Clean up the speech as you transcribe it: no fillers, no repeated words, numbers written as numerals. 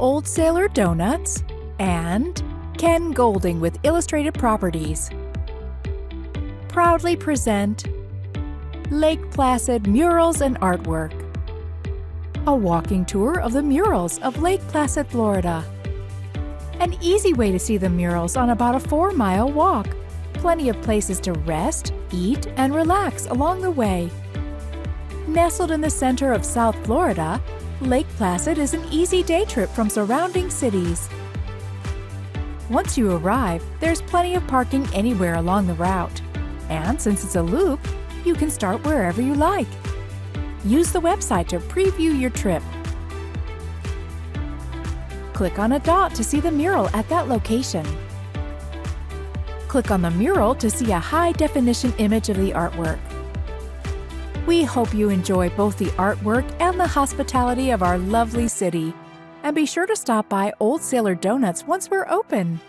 Old Sailor Donuts and Ken Golding with Illustrated Properties proudly present Lake Placid Murals and Artwork, a walking tour of the murals of Lake Placid, Florida. An easy way to see the murals on about a 4-mile walk. Plenty of places to rest, eat, and relax along the way. Nestled in the center of South Florida, Lake Placid is an easy day trip from surrounding cities. Once you arrive, there's plenty of parking anywhere along the route. And since it's a loop, you can start wherever you like. Use the website to preview your trip. Click on a dot to see the mural at that location. Click on the mural to see a high-definition image of the artwork. We hope you enjoy both the artwork and the hospitality of our lovely city. And be sure to stop by Old Sailor Donuts once we're open.